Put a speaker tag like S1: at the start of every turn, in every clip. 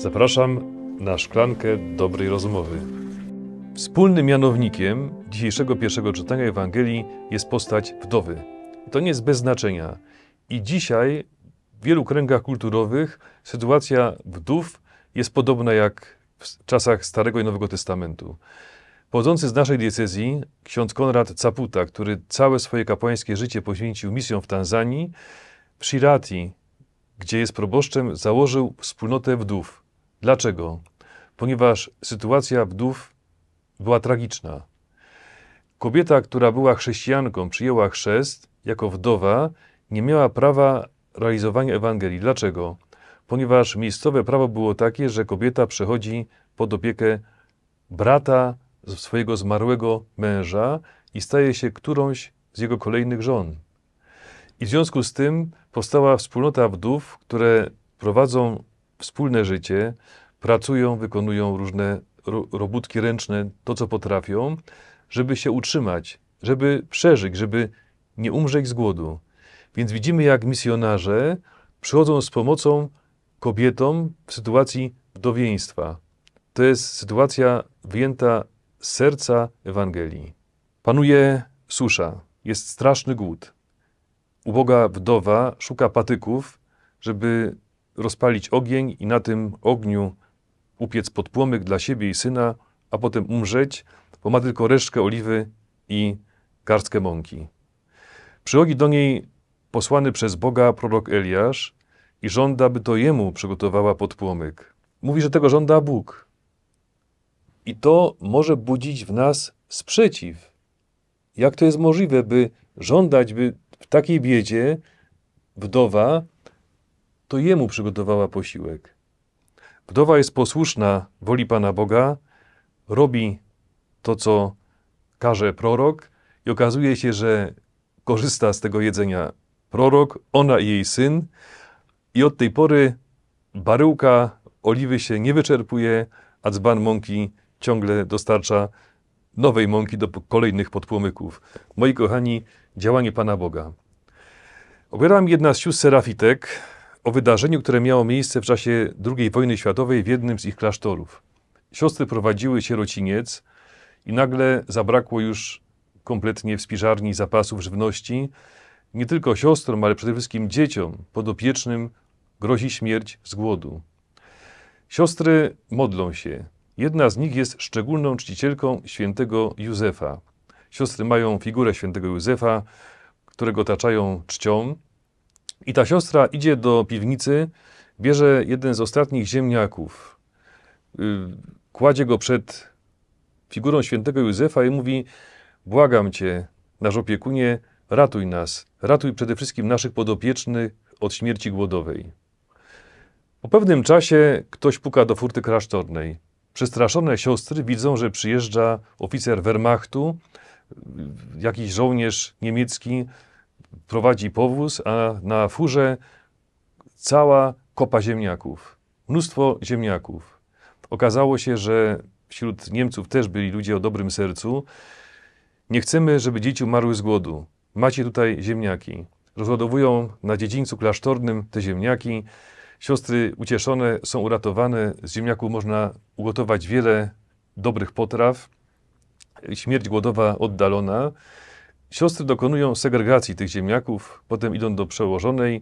S1: Zapraszam na szklankę dobrej rozmowy. Wspólnym mianownikiem dzisiejszego pierwszego czytania Ewangelii jest postać wdowy. To nie jest bez znaczenia. I dzisiaj w wielu kręgach kulturowych sytuacja wdów jest podobna jak w czasach Starego i Nowego Testamentu. Pochodzący z naszej diecezji ksiądz Konrad Caputa, który całe swoje kapłańskie życie poświęcił misjom w Tanzanii, w Shirati, gdzie jest proboszczem, założył wspólnotę wdów. Dlaczego? Ponieważ sytuacja wdów była tragiczna. Kobieta, która była chrześcijanką, przyjęła chrzest jako wdowa, nie miała prawa realizowania Ewangelii. Dlaczego? Ponieważ miejscowe prawo było takie, że kobieta przechodzi pod opiekę brata swojego zmarłego męża i staje się którąś z jego kolejnych żon. I w związku z tym powstała wspólnota wdów, które prowadzą wspólne życie, pracują, wykonują różne robótki ręczne, to co potrafią, żeby się utrzymać, żeby przeżyć, żeby nie umrzeć z głodu. Więc widzimy, jak misjonarze przychodzą z pomocą kobietom w sytuacji wdowieństwa. To jest sytuacja wyjęta z serca Ewangelii. Panuje susza, jest straszny głód. Uboga wdowa szuka patyków, żeby rozpalić ogień i na tym ogniu upiec podpłomyk dla siebie i syna, a potem umrzeć, bo ma tylko resztkę oliwy i garstkę mąki. Przychodzi do niej posłany przez Boga prorok Eliasz i żąda, by to jemu przygotowała podpłomyk. Mówi, że tego żąda Bóg. I to może budzić w nas sprzeciw. Jak to jest możliwe, by żądać, by w takiej biedzie wdowa to jemu przygotowała posiłek. Wdowa jest posłuszna woli Pana Boga, robi to, co każe prorok i okazuje się, że korzysta z tego jedzenia prorok, ona i jej syn i od tej pory baryłka oliwy się nie wyczerpuje, a dzban mąki ciągle dostarcza nowej mąki do kolejnych podpłomyków. Moi kochani, działanie Pana Boga. Opowiadała mi jedna z sióstr serafitek o wydarzeniu, które miało miejsce w czasie II wojny światowej w jednym z ich klasztorów. Siostry prowadziły sierociniec i nagle zabrakło już kompletnie w spiżarni zapasów żywności. Nie tylko siostrom, ale przede wszystkim dzieciom podopiecznym grozi śmierć z głodu. Siostry modlą się. Jedna z nich jest szczególną czcicielką świętego Józefa. Siostry mają figurę świętego Józefa, którego otaczają czcią. I ta siostra idzie do piwnicy, bierze jeden z ostatnich ziemniaków, kładzie go przed figurą świętego Józefa i mówi: błagam Cię, nasz opiekunie, ratuj nas, ratuj przede wszystkim naszych podopiecznych od śmierci głodowej. Po pewnym czasie ktoś puka do furty klasztornej. Przestraszone siostry widzą, że przyjeżdża oficer Wehrmachtu, jakiś żołnierz niemiecki, prowadzi powóz, a na furze cała kopa ziemniaków. Mnóstwo ziemniaków. Okazało się, że wśród Niemców też byli ludzie o dobrym sercu. Nie chcemy, żeby dzieci umarły z głodu. Macie tutaj ziemniaki. Rozładowują na dziedzińcu klasztornym te ziemniaki. Siostry ucieszone są uratowane. Z ziemniaków można ugotować wiele dobrych potraw. Śmierć głodowa oddalona. Siostry dokonują segregacji tych ziemniaków, potem idą do przełożonej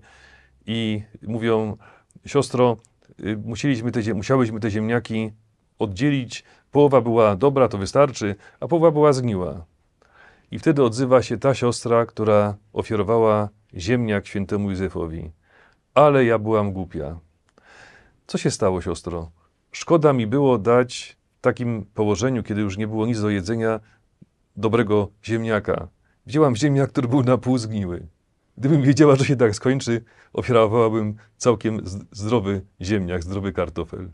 S1: i mówią: siostro, musiałyśmy te ziemniaki oddzielić, połowa była dobra, to wystarczy, a połowa była zgniła. I wtedy odzywa się ta siostra, która ofiarowała ziemniak świętemu Józefowi. Ale ja byłam głupia. Co się stało, siostro? Szkoda mi było dać w takim położeniu, kiedy już nie było nic do jedzenia, dobrego ziemniaka. Wzięłam ziemniak, który był na pół zgniły. Gdybym wiedziała, że się tak skończy, ofiarowałabym całkiem zdrowy ziemniak, zdrowy kartofel.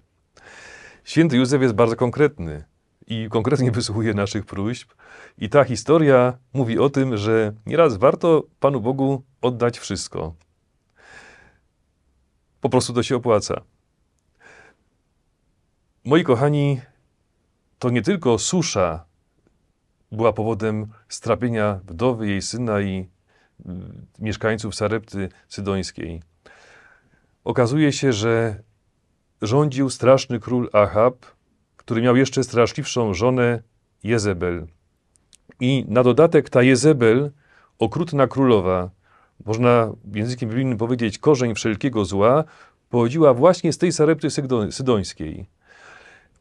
S1: Święty Józef jest bardzo konkretny i konkretnie wysłuchuje naszych próśb. I ta historia mówi o tym, że nieraz warto Panu Bogu oddać wszystko. Po prostu to się opłaca. Moi kochani, to nie tylko susza była powodem strapienia wdowy, jej syna i mieszkańców Sarepty Sydońskiej. Okazuje się, że rządził straszny król Achab, który miał jeszcze straszliwszą żonę Jezebel. I na dodatek ta Jezebel, okrutna królowa, można językiem biblijnym powiedzieć korzeń wszelkiego zła, pochodziła właśnie z tej Sarepty sydońskiej.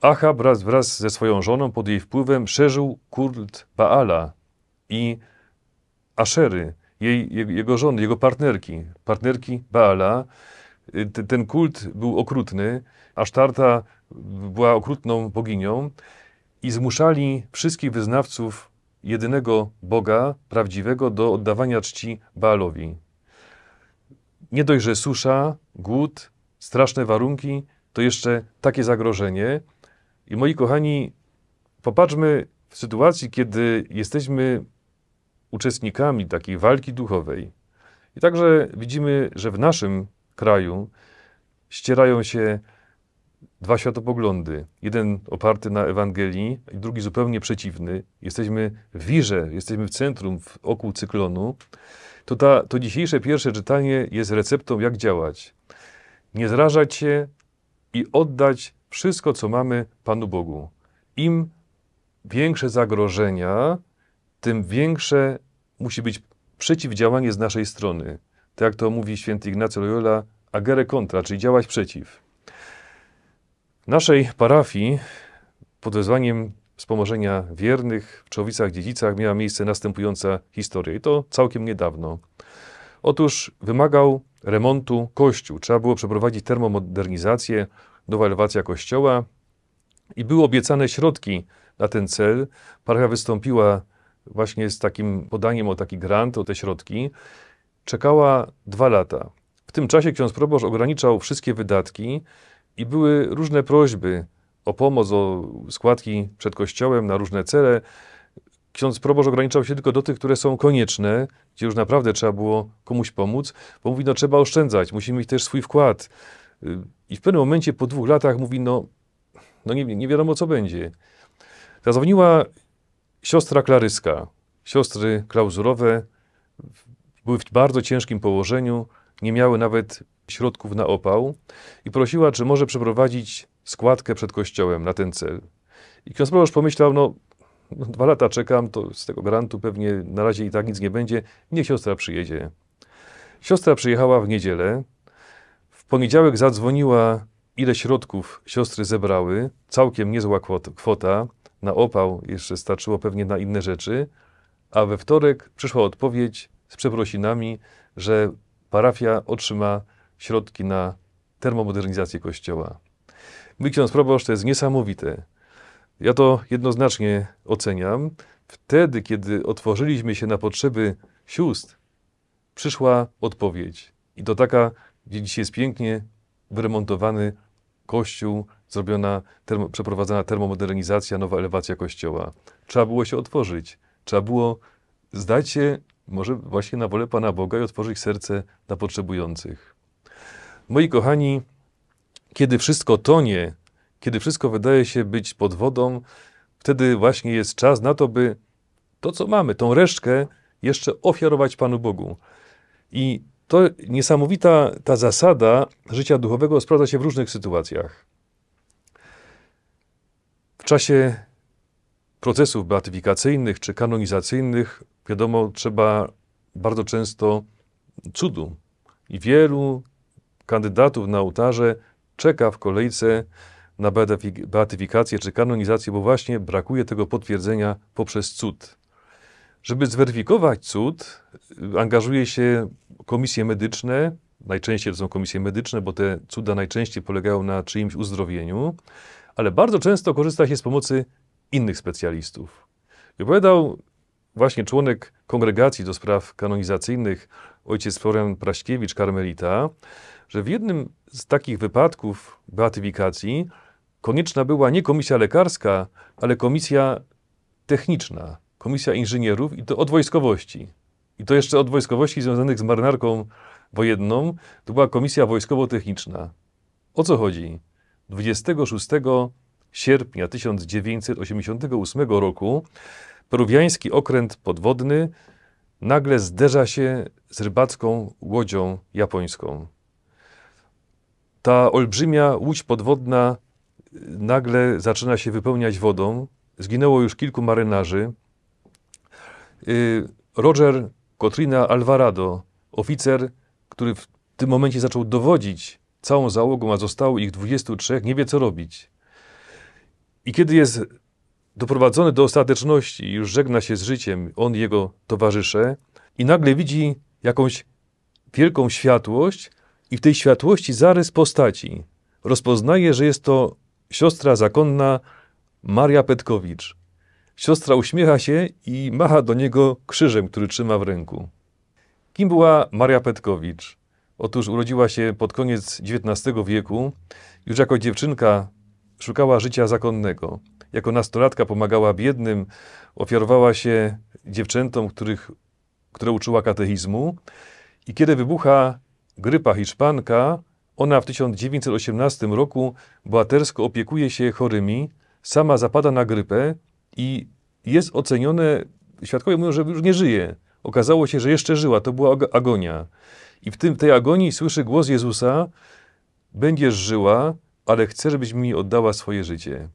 S1: Achab wraz ze swoją żoną pod jej wpływem szerzył kult Baala i Aszery, jego żony, jego partnerki Baala. Ten kult był okrutny, Asztarta była okrutną boginią i zmuszali wszystkich wyznawców jedynego Boga prawdziwego do oddawania czci Baalowi. Nie dość, że susza, głód, straszne warunki, to jeszcze takie zagrożenie. I moi kochani, popatrzmy w sytuacji, kiedy jesteśmy uczestnikami takiej walki duchowej. I także widzimy, że w naszym kraju ścierają się dwa światopoglądy. Jeden oparty na Ewangelii, i drugi zupełnie przeciwny. Jesteśmy w wirze, jesteśmy w centrum, wokół cyklonu. To dzisiejsze pierwsze czytanie jest receptą, jak działać. Nie zrażać się i oddać wszystko, co mamy Panu Bogu. Im większe zagrożenia, tym większe musi być przeciwdziałanie z naszej strony. Tak jak to mówi święty Ignacy Loyola, agere contra, czyli działać przeciw. W naszej parafii pod wezwaniem wspomożenia wiernych w Czechowicach-Dziedzicach miała miejsce następująca historia i to całkiem niedawno. Otóż wymagał remontu kościół. Trzeba było przeprowadzić termomodernizację, nowa elewacja kościoła i były obiecane środki na ten cel. Parafia wystąpiła właśnie z takim podaniem o taki grant, o te środki. Czekała 2 lata. W tym czasie ksiądz proboszcz ograniczał wszystkie wydatki i były różne prośby o pomoc, o składki przed kościołem na różne cele. Ksiądz proboszcz ograniczał się tylko do tych, które są konieczne, gdzie już naprawdę trzeba było komuś pomóc, bo mówi, no trzeba oszczędzać, musimy mieć też swój wkład. I w pewnym momencie po 2 latach mówi, no nie wiadomo co będzie. Zadzwoniła siostra Klaryska. Siostry klauzurowe były w bardzo ciężkim położeniu, nie miały nawet środków na opał i prosiła, czy może przeprowadzić składkę przed kościołem na ten cel. I ksiądz proboszcz pomyślał, no 2 lata czekam, to z tego grantu pewnie na razie i tak nic nie będzie, niech siostra przyjedzie. Siostra przyjechała w niedzielę, w poniedziałek zadzwoniła, ile środków siostry zebrały, całkiem niezła kwota, na opał jeszcze starczyło pewnie na inne rzeczy, a we wtorek przyszła odpowiedź z przeprosinami, że parafia otrzyma środki na termomodernizację kościoła. Mój ksiądz proboszcz, to jest niesamowite. Ja to jednoznacznie oceniam. Wtedy, kiedy otworzyliśmy się na potrzeby sióstr, przyszła odpowiedź. I to taka, gdzie dzisiaj jest pięknie wyremontowany kościół, przeprowadzona termomodernizacja, nowa elewacja kościoła. Trzeba było się otworzyć. Trzeba było zdać się może właśnie na wolę Pana Boga i otworzyć serce na potrzebujących. Moi kochani, kiedy wszystko tonie, kiedy wszystko wydaje się być pod wodą, wtedy właśnie jest czas na to, by to, co mamy, tą resztkę jeszcze ofiarować Panu Bogu. I to niesamowita ta zasada życia duchowego sprawdza się w różnych sytuacjach. W czasie procesów beatyfikacyjnych czy kanonizacyjnych, wiadomo, trzeba bardzo często cudu. I wielu kandydatów na ołtarze czeka w kolejce na beatyfikację czy kanonizację, bo właśnie brakuje tego potwierdzenia poprzez cud. Żeby zweryfikować cud, angażuje się komisje medyczne, najczęściej to są komisje medyczne, bo te cuda najczęściej polegają na czyimś uzdrowieniu, ale bardzo często korzysta się z pomocy innych specjalistów. Wypowiadał właśnie członek kongregacji do spraw kanonizacyjnych, ojciec Florian Praśkiewicz, karmelita, że w jednym z takich wypadków beatyfikacji konieczna była nie komisja lekarska, ale komisja techniczna, komisja inżynierów i to od wojskowości. I to jeszcze od wojskowości związanych z marynarką wojenną, to była komisja wojskowo-techniczna. O co chodzi? 26 sierpnia 1988 roku peruwiański okręt podwodny nagle zderza się z rybacką łodzią japońską. Ta olbrzymia łódź podwodna nagle zaczyna się wypełniać wodą. Zginęło już kilku marynarzy. Roger Cotrina Alvarado, oficer, który w tym momencie zaczął dowodzić całą załogą, a zostało ich 23, nie wie co robić. I kiedy jest doprowadzony do ostateczności, już żegna się z życiem, on i jego towarzysze, i nagle widzi jakąś wielką światłość i w tej światłości zarys postaci. Rozpoznaje, że jest to siostra zakonna Maria Petkowicz. Siostra uśmiecha się i macha do niego krzyżem, który trzyma w ręku. Kim była Maria Petkowicz? Otóż urodziła się pod koniec XIX wieku. Już jako dziewczynka szukała życia zakonnego. Jako nastolatka pomagała biednym, ofiarowała się dziewczętom, które uczyła katechizmu. I kiedy wybucha grypa hiszpanka, ona w 1918 roku bohatersko opiekuje się chorymi, sama zapada na grypę i jest ocenione, świadkowie mówią, że już nie żyje. Okazało się, że jeszcze żyła, to była agonia. I w tej agonii słyszy głos Jezusa: będziesz żyła, ale chcę, żebyś mi oddała swoje życie.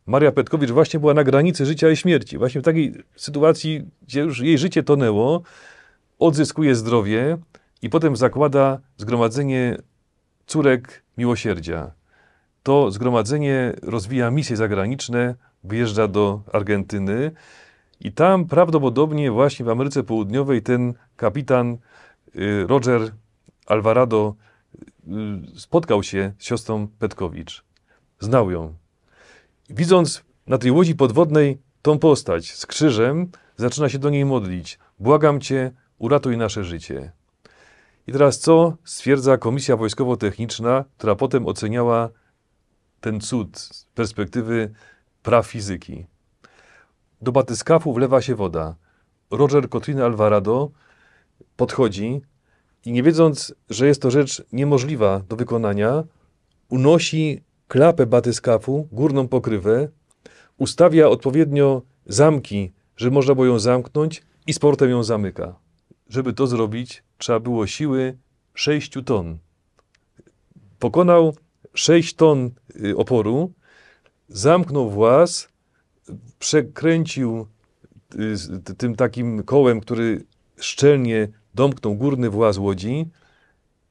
S1: Maria Petkowicz właśnie była na granicy życia i śmierci. Właśnie w takiej sytuacji, gdzie już jej życie tonęło, odzyskuje zdrowie i potem zakłada Zgromadzenie Córek Miłosierdzia. To zgromadzenie rozwija misje zagraniczne, wyjeżdża do Argentyny i tam prawdopodobnie właśnie w Ameryce Południowej ten kapitan Roger Alvarado spotkał się z siostrą Petkowicz. Znał ją. Widząc na tej łodzi podwodnej tą postać z krzyżem, zaczyna się do niej modlić. Błagam Cię, uratuj nasze życie. I teraz co stwierdza Komisja Wojskowo-Techniczna, która potem oceniała ten cud z perspektywy praw fizyki? Do batyskafu wlewa się woda. Roger Cotrina Alvarado podchodzi i nie wiedząc, że jest to rzecz niemożliwa do wykonania, unosi klapę batyskafu, górną pokrywę, ustawia odpowiednio zamki, że można było ją zamknąć i z portem ją zamyka. Żeby to zrobić, trzeba było siły 6 ton. Pokonał 6 ton oporu, zamknął właz, przekręcił tym takim kołem, który szczelnie domknął górny właz łodzi.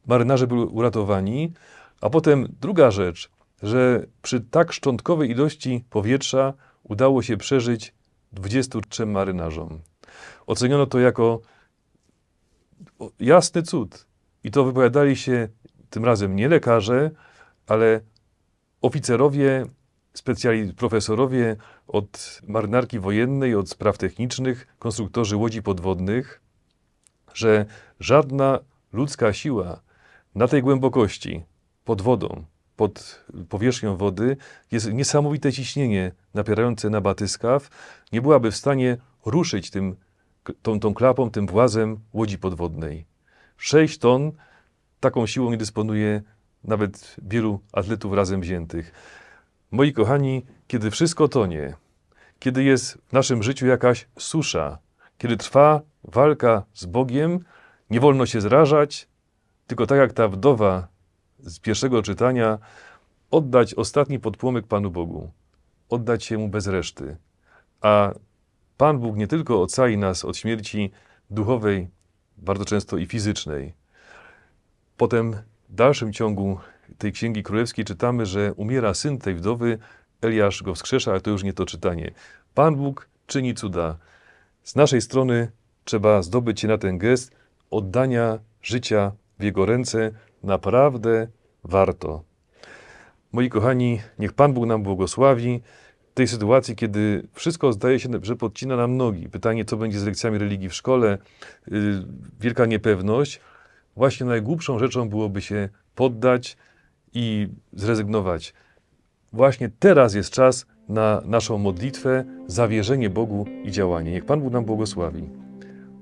S1: Marynarze byli uratowani. A potem druga rzecz, że przy tak szczątkowej ilości powietrza udało się przeżyć 23 marynarzom. Oceniono to jako jasny cud. I to wypowiadali się tym razem nie lekarze, ale oficerowie, profesorowie od marynarki wojennej, od spraw technicznych, konstruktorzy łodzi podwodnych, że żadna ludzka siła na tej głębokości, pod wodą, pod powierzchnią wody, jest niesamowite ciśnienie napierające na batyskaw, nie byłaby w stanie ruszyć tą klapą, tym włazem łodzi podwodnej. 6 ton, taką siłą nie dysponuje nawet wielu atletów razem wziętych. Moi kochani, kiedy wszystko tonie, kiedy jest w naszym życiu jakaś susza, kiedy trwa walka z Bogiem, nie wolno się zrażać, tylko tak jak ta wdowa z pierwszego czytania, oddać ostatni podpłomyk Panu Bogu, oddać się Mu bez reszty. A Pan Bóg nie tylko ocali nas od śmierci duchowej, bardzo często i fizycznej. Potem w dalszym ciągu tej Księgi Królewskiej czytamy, że umiera syn tej wdowy, Eliasz go wskrzesza, ale to już nie to czytanie. Pan Bóg czyni cuda. Z naszej strony trzeba zdobyć się na ten gest oddania życia w Jego ręce. Naprawdę warto. Moi kochani, niech Pan Bóg nam błogosławi w tej sytuacji, kiedy wszystko zdaje się, że podcina nam nogi. Pytanie, co będzie z lekcjami religii w szkole, wielka niepewność. Właśnie najgłupszą rzeczą byłoby się poddać i zrezygnować. Właśnie teraz jest czas na naszą modlitwę, zawierzenie Bogu i działanie. Niech Pan Bóg nam błogosławi.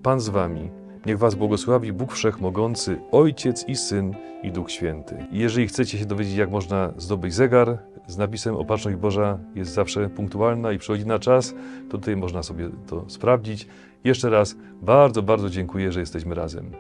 S1: Pan z wami. Niech was błogosławi Bóg Wszechmogący, Ojciec i Syn i Duch Święty. I jeżeli chcecie się dowiedzieć, jak można zdobyć zegar z napisem Opatrzność Boża jest zawsze punktualna i przychodzi na czas, to tutaj można sobie to sprawdzić. Jeszcze raz bardzo, bardzo dziękuję, że jesteśmy razem.